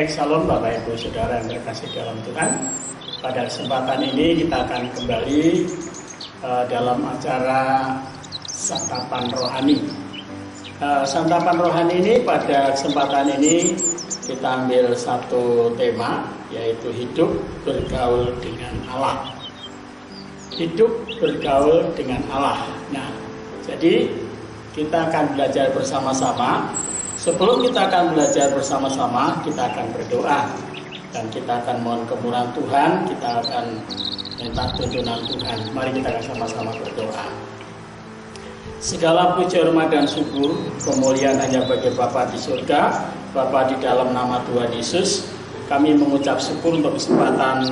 Baik, salam Bapak Ibu Saudara yang terkasih dalam Tuhan. Pada kesempatan ini kita akan kembali dalam acara Santapan Rohani. Santapan Rohani ini pada kesempatan ini kita ambil satu tema, yaitu hidup bergaul dengan Allah. Hidup bergaul dengan Allah. Nah, jadi kita akan belajar bersama-sama. Sebelum kita akan belajar bersama-sama, kita akan berdoa dan kita akan mohon kemurahan Tuhan, kita akan minta tuntunan Tuhan. Mari kita sama-sama berdoa. Segala puji, hormat dan syukur, kemuliaan hanya bagi Bapa di surga, Bapa di dalam nama Tuhan Yesus. Kami mengucap syukur untuk kesempatan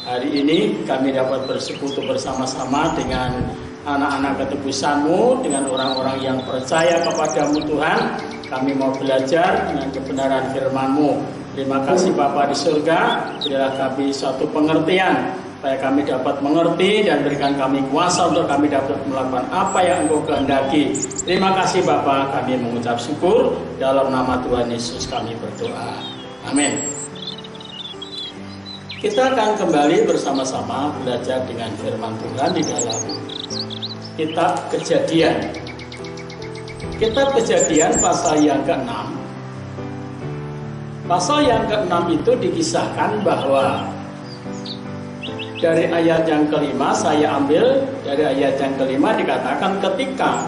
hari ini, kami dapat bersekutu bersama-sama dengan anak-anak ketebusan-Mu, dengan orang-orang yang percaya kepadamu Tuhan. Kami mau belajar dengan kebenaran firman-Mu. Terima kasih Bapa di surga, berilah kami suatu pengertian, supaya kami dapat mengerti dan berikan kami kuasa untuk kami dapat melakukan apa yang Engkau kehendaki. Terima kasih Bapa, kami mengucap syukur, dalam nama Tuhan Yesus kami berdoa. Amin. Kita akan kembali bersama-sama belajar dengan firman Tuhan di dalam kitab Kejadian. Kitab Kejadian pasal yang ke-6. Pasal yang ke-6 itu dikisahkan bahwa dari ayat yang kelima, saya ambil dari ayat yang kelima, dikatakan ketika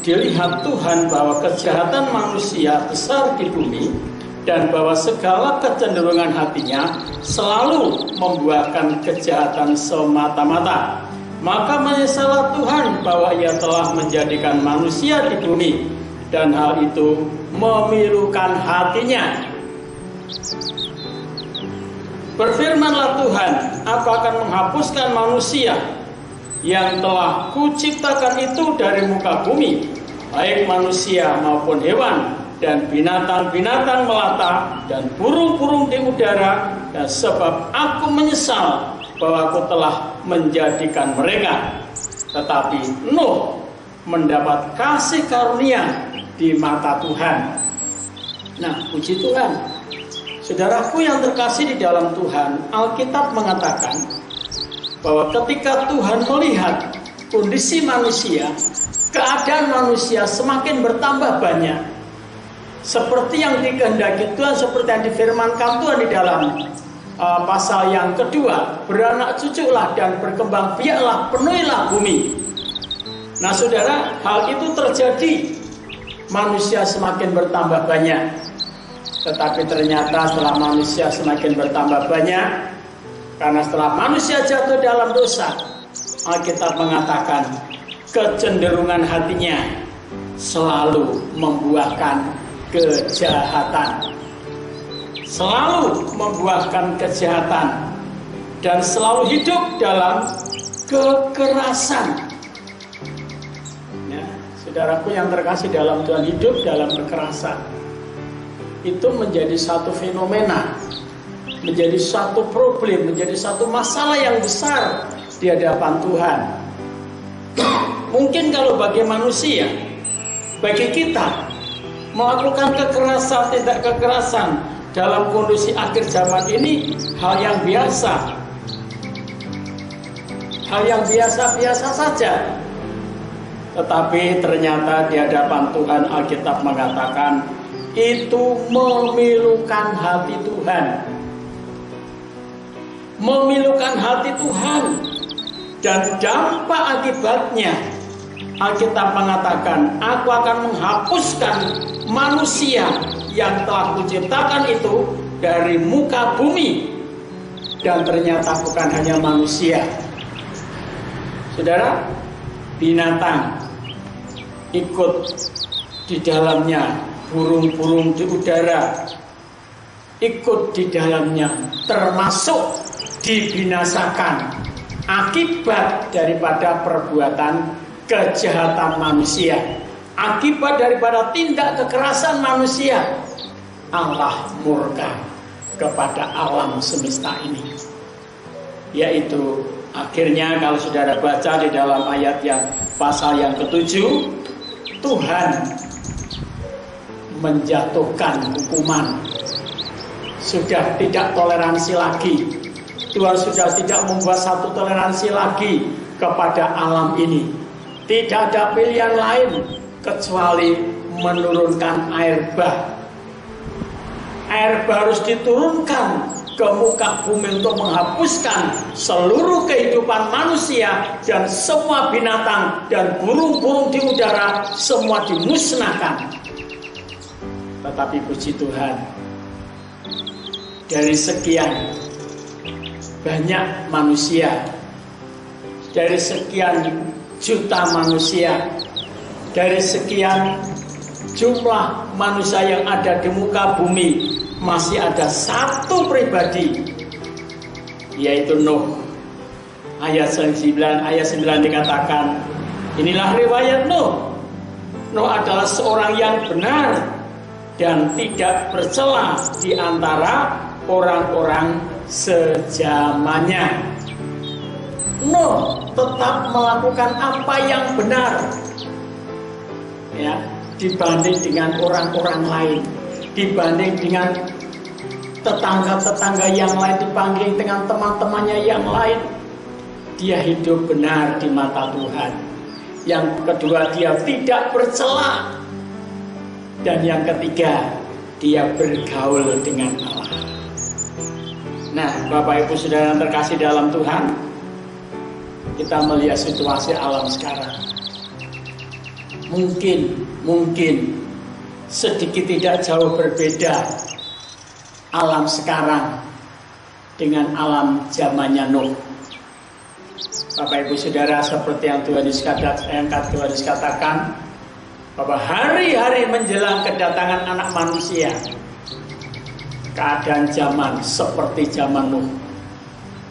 dilihat Tuhan bahwa kejahatan manusia besar di bumi dan bahwa segala kecenderungan hatinya selalu membuahkan kejahatan semata-mata, maka menyesallah Tuhan bahwa Ia telah menjadikan manusia di bumi, dan hal itu memilukan hatinya. Berfirmanlah Tuhan, Aku akan menghapuskan manusia yang telah Kuciptakan itu dari muka bumi, baik manusia maupun hewan, dan binatang-binatang melata, dan burung-burung di udara, dan sebab Aku menyesal bahwa Aku telah menjadikan mereka. Tetapi Nuh mendapat kasih karunia di mata Tuhan. Nah, puji Tuhan. Saudaraku yang terkasih di dalam Tuhan, Alkitab mengatakan bahwa ketika Tuhan melihat kondisi manusia, keadaan manusia semakin bertambah banyak, seperti yang dikehendaki Tuhan, seperti yang difirmankan Tuhan di dalam pasal yang kedua, beranak cuculah dan berkembang biaklah, penuhilah bumi. Nah saudara, hal itu terjadi, manusia semakin bertambah banyak. Tetapi ternyata setelah manusia semakin bertambah banyak, karena setelah manusia jatuh dalam dosa, Alkitab mengatakan kecenderungan hatinya selalu membuahkan kejahatan, selalu membuahkan kejahatan, dan selalu hidup dalam kekerasan. Ya, saudaraku yang terkasih dalam Tuhan, hidup dalam kekerasan itu menjadi satu fenomena, menjadi satu problem, menjadi satu masalah yang besar di hadapan Tuhan. Mungkin kalau bagi manusia, bagi kita, melakukan kekerasan, tidak kekerasan dalam kondisi akhir zaman ini hal yang biasa, hal yang biasa-biasa saja. Tetapi ternyata di hadapan Tuhan, Alkitab mengatakan itu memilukan hati Tuhan, memilukan hati Tuhan, dan dampak akibatnya Alkitab mengatakan, Aku akan menghapuskan manusia yang telah Kuciptakan itu dari muka bumi. Dan ternyata bukan hanya manusia, saudara, binatang ikut di dalamnya, burung-burung di udara ikut di dalamnya, termasuk dibinasakan akibat daripada perbuatan kejahatan manusia, akibat daripada tindak kekerasan manusia. Allah murka kepada alam semesta ini, yaitu akhirnya kalau saudara baca di dalam ayat yang pasal yang ke-7, Tuhan menjatuhkan hukuman sudah tidak toleransi lagi. Tuhan sudah tidak membuat satu toleransi lagi kepada alam ini. Tidak ada pilihan lain kecuali menurunkan air bah. Air bah harus diturunkan ke muka bumi untuk menghapuskan seluruh kehidupan manusia dan semua binatang dan burung-burung di udara, semua dimusnahkan. Tetapi puji Tuhan, dari sekian banyak manusia, dari sekian juta manusia, dari sekian jumlah manusia yang ada di muka bumi, masih ada satu pribadi, yaitu Nuh. Ayat 9 dikatakan, inilah riwayat Nuh. Nuh adalah seorang yang benar dan tidak bercela di antara orang-orang sejamannya. Nuh tetap melakukan apa yang benar, ya, dibanding dengan orang-orang lain, dibanding dengan tetangga-tetangga yang lain, dibanding dengan teman-temannya yang lain. Dia hidup benar di mata Tuhan. Yang kedua, dia tidak bercela. Dan yang ketiga, dia bergaul dengan Allah. Nah, Bapak Ibu Saudara yang terkasih dalam Tuhan, kita melihat situasi alam sekarang. Mungkin sedikit tidak jauh berbeda alam sekarang dengan alam zamannya Nuh. Bapak Ibu Saudara, seperti yang Tuhan Yesus katakan, bahwa hari-hari menjelang kedatangan anak manusia, keadaan zaman seperti zaman Nuh.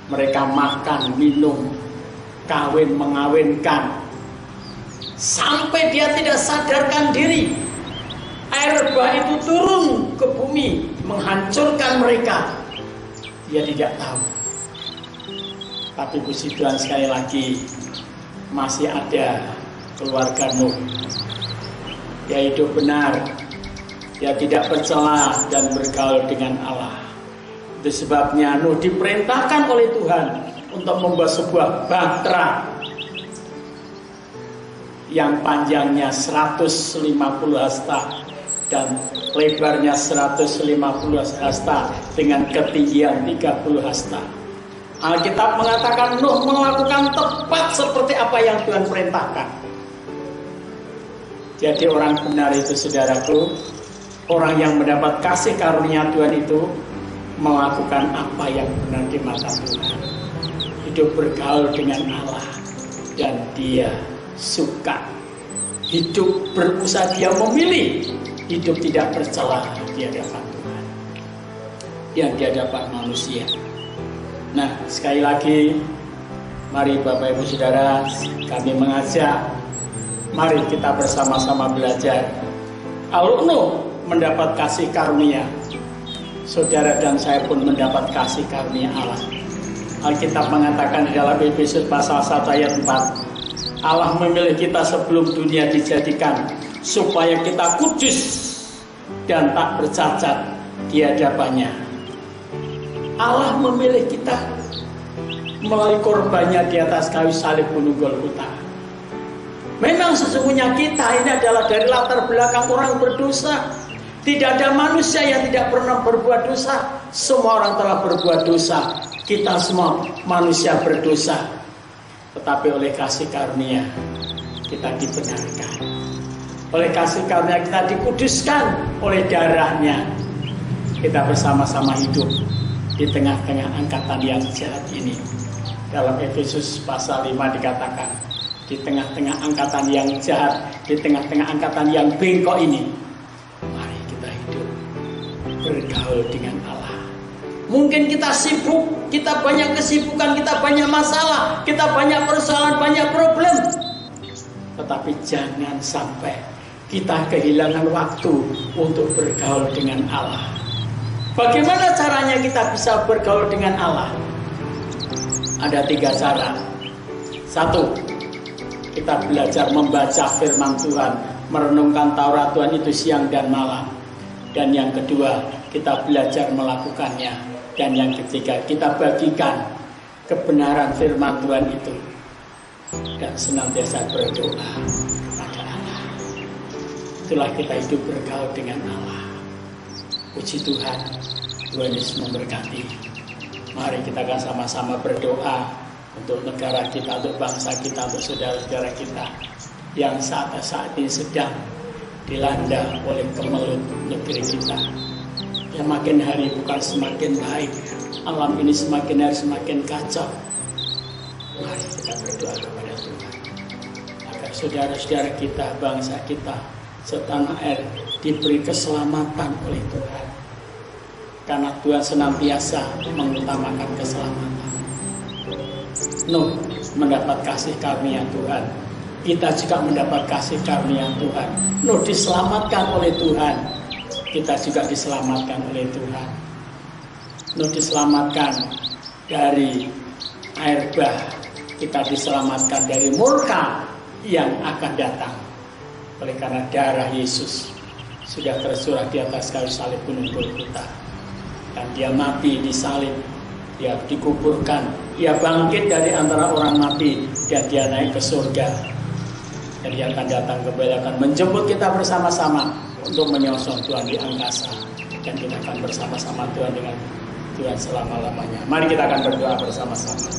Mereka makan, minum, kawin, mengawinkan, sampai dia tidak sadarkan diri. Air bah itu turun ke bumi, menghancurkan mereka. Dia tidak tahu. Tapi puji Tuhan, sekali lagi masih ada keluarga Nuh. Dia hidup benar, dia tidak bercela dan bergaul dengan Allah. Itu sebabnya Nuh diperintahkan oleh Tuhan untuk membuat sebuah bahtera yang panjangnya 150 hasta dan lebarnya 150 hasta dengan ketinggian 30 hasta. Alkitab mengatakan Nuh melakukan tepat seperti apa yang Tuhan perintahkan. Jadi orang benar itu, saudaraku, orang yang mendapat kasih karunia Tuhan itu melakukan apa yang benar di mata Tuhan. Hidup bergaul dengan Allah dan dia suka. Hidup berusaha, dia memilih hidup tidak bercela di hadapan Tuhan, yang di hadapan manusia. Nah, sekali lagi, mari Bapak Ibu Saudara, kami mengajak, mari kita bersama-sama belajar. Kalau Nuh mendapat kasih karunia, saudara dan saya pun mendapat kasih karunia Allah. Alkitab mengatakan di dalam Efesus pasal 1 ayat 4, Allah memilih kita sebelum dunia dijadikan, supaya kita kudus dan tak bercacat di hadapannya. Allah memilih kita melalui korbannya di atas kayu salib gunung Golgota. Memang sesungguhnya kita ini adalah dari latar belakang orang berdosa. Tidak ada manusia yang tidak pernah berbuat dosa. Semua orang telah berbuat dosa. Kita semua manusia berdosa. Tetapi oleh kasih karunia kita dibenarkan. Oleh kasih karunia kita dikuduskan oleh darahnya. Kita bersama-sama hidup di tengah-tengah angkatan yang jahat ini. Dalam Efesus pasal 5 dikatakan, di tengah-tengah angkatan yang jahat, di tengah-tengah angkatan yang bengkok ini, mari kita hidup bergaul dengan Allah. Mungkin kita sibuk, kita banyak kesibukan, kita banyak masalah, kita banyak persoalan, banyak problem. Tetapi jangan sampai kita kehilangan waktu untuk bergaul dengan Allah. Bagaimana caranya kita bisa bergaul dengan Allah? Ada 3 cara. 1, kita belajar membaca firman Tuhan, merenungkan Taurat Tuhan itu siang dan malam. Dan yang kedua, kita belajar melakukannya. Dan yang ketiga, kita bagikan kebenaran firman Tuhan itu. Dan senantiasa berdoa kepada Allah. Itulah kita hidup bergaul dengan Allah. Puji Tuhan, Tuhan Yesus memberkati. Mari kita akan sama-sama berdoa untuk negara kita, untuk bangsa kita, untuk saudara-saudara kita yang saat ini sedang dilanda oleh kemelut negeri kita. Yang makin hari bukan semakin baik, alam ini semakin hari semakin kacau. Mari kita berdoa kepada Tuhan agar saudara-saudara kita, bangsa kita, setanah air diberi keselamatan oleh Tuhan. Karena Tuhan senantiasa mengutamakan keselamatan. Nuh mendapat kasih karunia Tuhan. Kita juga mendapat kasih karunia Tuhan. Nuh diselamatkan oleh Tuhan. Kita juga diselamatkan oleh Tuhan. Nuh diselamatkan dari air bah. Kita diselamatkan dari murka yang akan datang. Oleh karena darah Yesus sudah tercurah di atas kayu salib gunung Golgota. Dan dia mati di salib, dia dikuburkan, dia bangkit dari antara orang mati, dan dia naik ke surga. Dan dia akan datang kembali, akan menjemput kita bersama-sama untuk menyongsong Tuhan di angkasa. Dan kita akan bersama-sama Tuhan dengan Tuhan selama-lamanya. Mari kita akan berdoa bersama-sama.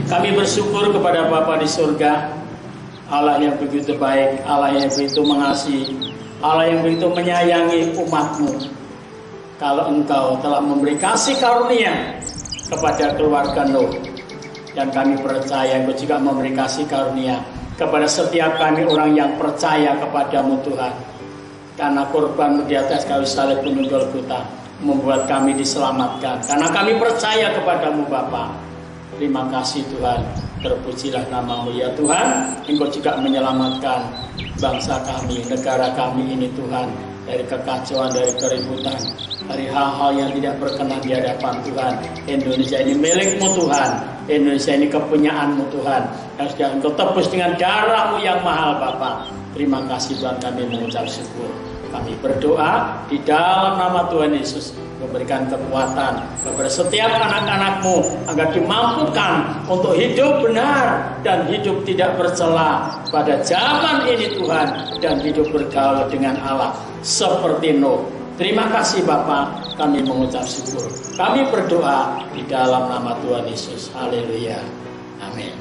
Kami bersyukur kepada Bapa di surga, Allah yang begitu baik, Allah yang begitu mengasihi, Allah yang begitu menyayangi umat-Mu. Kalau Engkau telah memberi kasih karunia kepada keluarga Nuh, dan kami percaya Engkau juga memberi kasih karunia kepada setiap kami orang yang percaya kepada-Mu Tuhan. Karena korban di atas kayu salib gunung Golgota membuat kami diselamatkan. Karena kami percaya kepada-Mu Bapa. Terima kasih Tuhan. Terpujilah nama-Mu ya Tuhan. Engkau juga menyelamatkan bangsa kami, negara kami ini Tuhan, dari kekacauan, dari keributan, dari hal-hal yang tidak berkenan di hadapan Tuhan. Indonesia ini milik-Mu Tuhan. Indonesia ini kepunyaan-Mu Tuhan. Yang sudah Engkau tebus dengan darah-Mu yang mahal Bapa. Terima kasih Tuhan, kami mengucap syukur. Kami berdoa di dalam nama Tuhan Yesus, memberikan kekuatan kepada setiap anak-anak-Mu agar dimampukan untuk hidup benar dan hidup tidak bercela pada zaman ini Tuhan, dan hidup bergaul dengan Allah seperti Nuh. Terima kasih Bapa, kami mengucap syukur. Kami berdoa di dalam nama Tuhan Yesus. Haleluya. Amin.